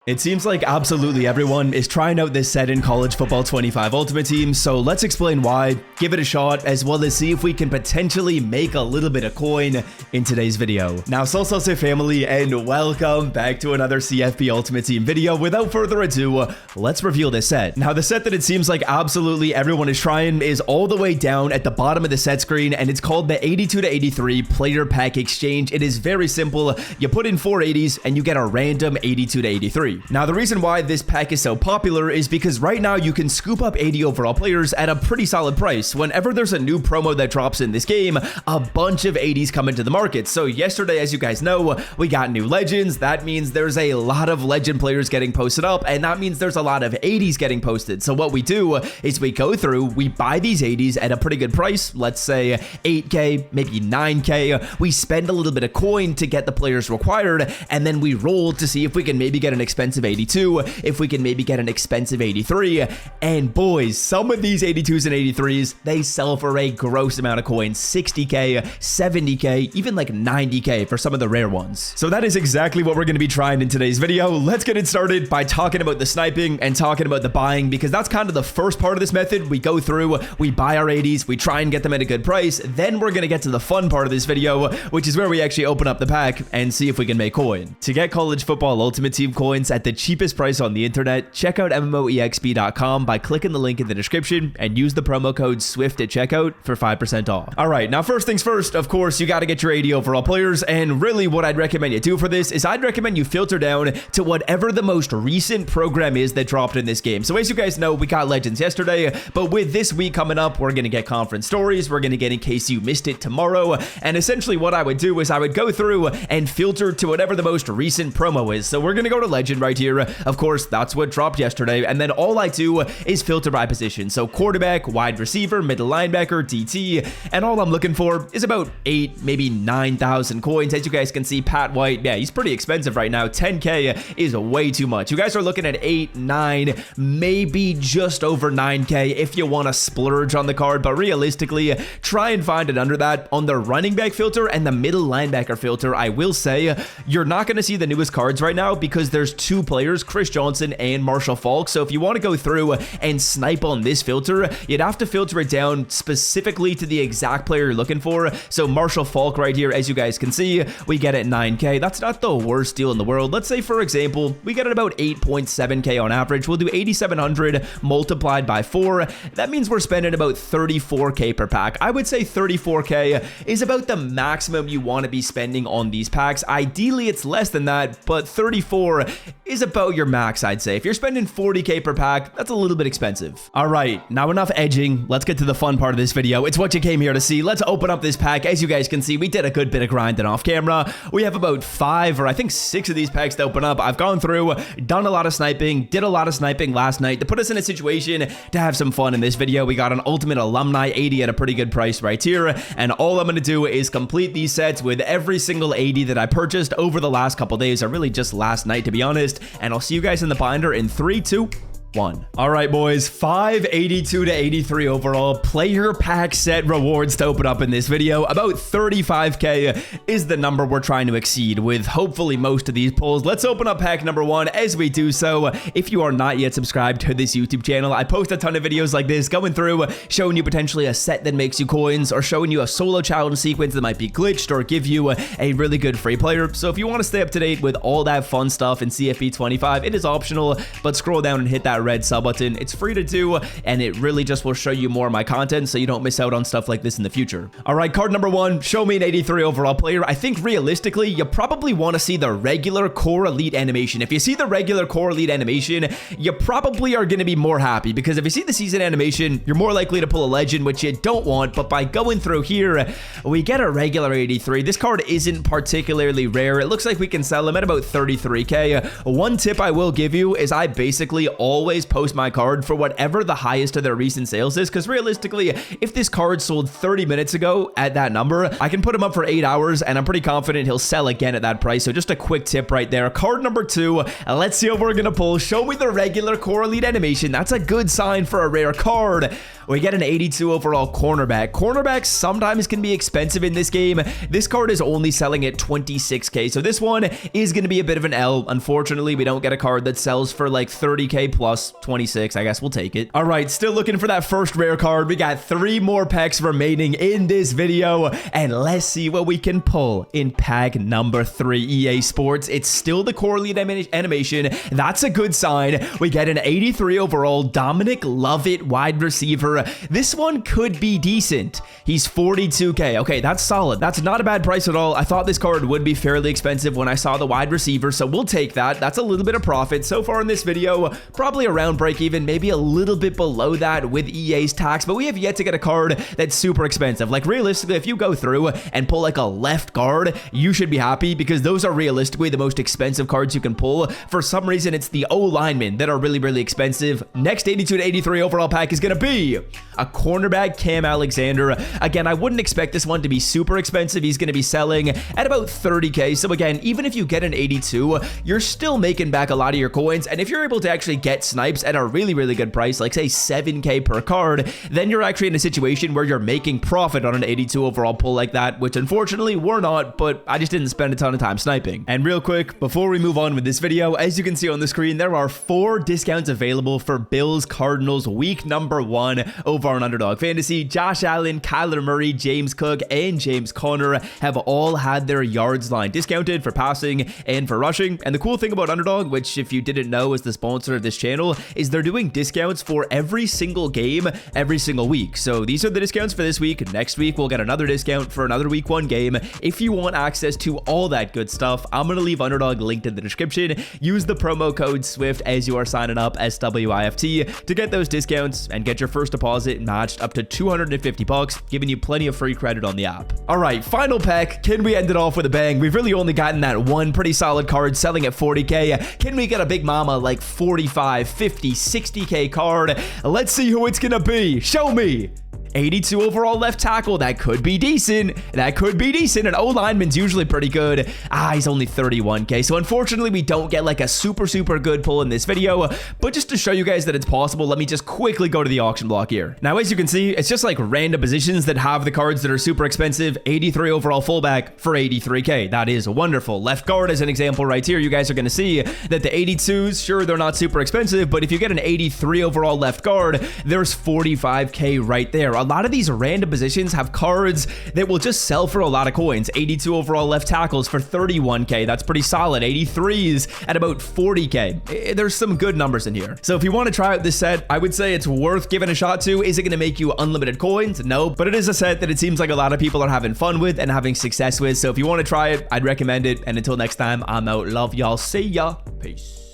It seems like absolutely everyone is trying out this set in College Football 25 Ultimate Team, so let's explain why, give it a shot, as well as see if we can potentially make a little bit of coin in today's video. Now, Salsa family, and welcome back to another CFB Ultimate Team video. Without further ado, let's reveal this set. Now, the set that it seems like absolutely everyone is trying is all the way down at the bottom of the set screen, and it's called the 82 to 83 Player Pack Exchange. It is very simple. You put in 4 80s and you get a random 82 to 83. Now, the reason why this pack is so popular is because right now you can scoop up 80 overall players at a pretty solid price. Whenever there's a new promo that drops in this game, a bunch of 80s come into the market. So yesterday, as you guys know, we got new legends. That means there's a lot of legend players getting posted up, and that means there's a lot of 80s getting posted. So what we do is we go through, we buy these 80s at a pretty good price, let's say 8K, maybe 9K. We spend a little bit of coin to get the players required, and then we roll to see if we can maybe get an expensive 82, if we can maybe get an expensive 83, and boys, some of these 82s and 83s, they sell for a gross amount of coins, 60K, 70K, even like 90K for some of the rare ones. So that is exactly what we're going to be trying in today's video. Let's get it started by talking about the sniping and talking about the buying, because that's kind of the first part of this method. We go through, we buy our 80s, we try and get them at a good price, then we're going to get to the fun part of this video, which is where we actually open up the pack and see if we can make coin. To get College Football Ultimate Team coins at the cheapest price on the internet, check out MMOEXP.com by clicking the link in the description and use the promo code SWIFT at checkout for 5% off. All right, now first things first, of course, you got to get your 80 overall players, and really what I'd recommend you do for this is I'd recommend you filter down to whatever the most recent program is that dropped in this game. So as you guys know, we got Legends yesterday, but with this week coming up, we're going to get Conference Stories, we're going to get In Case You Missed It tomorrow, and essentially what I would do is I would go through and filter to whatever the most recent promo is. So we're going to go to Legend right here. Of course, that's what dropped yesterday, and then all I do is filter by position. So quarterback, wide receiver, middle linebacker, DT, and all I'm looking for is about 8, maybe 9,000 coins. As you guys can see, Pat White, yeah, he's pretty expensive right now. 10K is way too much. You guys are looking at 8, 9, maybe just over 9K if you want to splurge on the card, but realistically, try and find it under that. On the running back filter and the middle linebacker filter, I will say you're not going to see the newest cards right now because there's 2 players, Chris Johnson and Marshall Faulk. So if you want to go through and snipe on this filter, you'd have to filter it down specifically to the exact player you're looking for. So Marshall Faulk right here, as you guys can see, we get it 9K. That's not the worst deal in the world. Let's say, for example, we get it about 8.7K on average. We'll do 8,700 multiplied by 4. That means we're spending about 34K per pack. I would say 34K is about the maximum you want to be spending on these packs. Ideally, it's less than that, but 34 is about your max, I'd say. If you're spending 40K per pack, that's a little bit expensive. All right, now enough edging. Let's get to the fun part of this video. It's what you came here to see. Let's open up this pack. As you guys can see, we did a good bit of grinding off camera. We have about 5 or I think 6 of these packs to open up. I've gone through, done a lot of sniping, did a lot of sniping last night to put us in a situation to have some fun in this video. We got an Ultimate Alumni 80 at a pretty good price right here, and all I'm going to do is complete these sets with every single 80 that I purchased over the last couple days, or really just last night to be honest, and I'll see you guys in the binder in 3, 2, 1. All right, boys, 582 to 83 overall player pack set rewards to open up in this video. About 35K is the number we're trying to exceed with hopefully most of these pulls. Let's open up pack number 1. As we do so, if you are not yet subscribed to this YouTube channel, I post a ton of videos like this going through, showing you potentially a set that makes you coins, or showing you a solo challenge sequence that might be glitched, or give you a really good free player. So if you want to stay up to date with all that fun stuff in CFB 25, it is optional, but scroll down and hit that red sub button. It's free to do, and it really just will show you more of my content so you don't miss out on stuff like this in the future. All right, card number 1, show me an 83 overall player. I think realistically, you probably want to see the regular core elite animation. If you see the regular core elite animation, you probably are going to be more happy, because if you see the season animation, you're more likely to pull a legend, which you don't want. But by going through here, we get a regular 83. This card isn't particularly rare. It looks like we can sell them at about 33K. One tip I will give you is I basically always always post my card for whatever the highest of their recent sales is, because realistically, if this card sold 30 minutes ago at that number, I can put him up for 8 hours, and I'm pretty confident he'll sell again at that price. So just a quick tip right there. Card number 2, let's see what we're gonna pull. Show me the regular core elite animation. That's a good sign for a rare card. We get an 82 overall cornerback. Cornerbacks sometimes can be expensive in this game. This card is only selling at 26k, so this one is going to be a bit of an L. Unfortunately, we don't get a card that sells for like 30k plus 26. I guess we'll take it. All right, still looking for that first rare card. We got 3 more packs remaining in this video, and let's see what we can pull in pack number 3. EA Sports, it's still the core elite animation. That's a good sign. We get an 83 overall Dominic Lovett wide receiver. This one could be decent. He's 42k. Okay, that's solid. That's not a bad price at all. I thought this card would be fairly expensive when I saw the wide receiver, so we'll take that. That's a little bit of profit. So far in this video, probably around break even, maybe a little bit below that with EA's tax, but we have yet to get a card that's super expensive. Like realistically, if you go through and pull like a left guard, you should be happy because those are realistically the most expensive cards you can pull. For some reason, it's the O linemen that are really, really expensive. Next 82 to 83 overall pack is going to be a cornerback, Cam Alexander. Again, I wouldn't expect this one to be super expensive. He's going to be selling at about 30k. So again, even if you get an 82, you're still making back a lot of your coins. And if you're able to actually get snipes at a really, really good price, like say 7k per card, then you're actually in a situation where you're making profit on an 82 overall pull like that, which unfortunately we're not, but I just didn't spend a ton of time sniping. And real quick, before we move on with this video, as you can see on the screen, there are 4 discounts available for Bills Cardinals week number 1 over on Underdog Fantasy. Josh Allen, Kyler Murray, James Cook, and James Conner have all had their yards line discounted for passing and for rushing. And the cool thing about Underdog, which if you didn't know is the sponsor of this channel, is they're doing discounts for every single game, every single week. So these are the discounts for this week. Next week, we'll get another discount for another week 1 game. If you want access to all that good stuff, I'm going to leave Underdog linked in the description. Use the promo code SWIFT as you are signing up, SWIFT, to get those discounts and get your first deposit matched up to 250 bucks, giving you plenty of free credit on the app. All right, final pack. Can we end it off with a bang? We've really only gotten that one pretty solid card selling at 40k. Can we get a big mama like 45, 50, 60k card? Let's see who it's gonna be. Show me. 82 overall left tackle. That could be decent. That could be decent. An O-lineman's usually pretty good. He's only 31k. So unfortunately, we don't get like a super, super good pull in this video. But just to show you guys that it's possible, let me just quickly go to the auction block here. Now, as you can see, it's just like random positions that have the cards that are super expensive. 83 overall fullback for 83k. That is wonderful. Left guard as an example right here. You guys are going to see that the 82s, sure, they're not super expensive. But if you get an 83 overall left guard, there's 45k right there. A lot of these random positions have cards that will just sell for a lot of coins. 82 overall left tackles for 31k. That's pretty solid. 83s at about 40k. There's some good numbers in here. So if you want to try out this set, I would say it's worth giving a shot to. Is it going to make you unlimited coins? No, but it is a set that it seems like a lot of people are having fun with and having success with. So if you want to try it, I'd recommend it. And until next time, I'm out. Love y'all. See ya. Peace.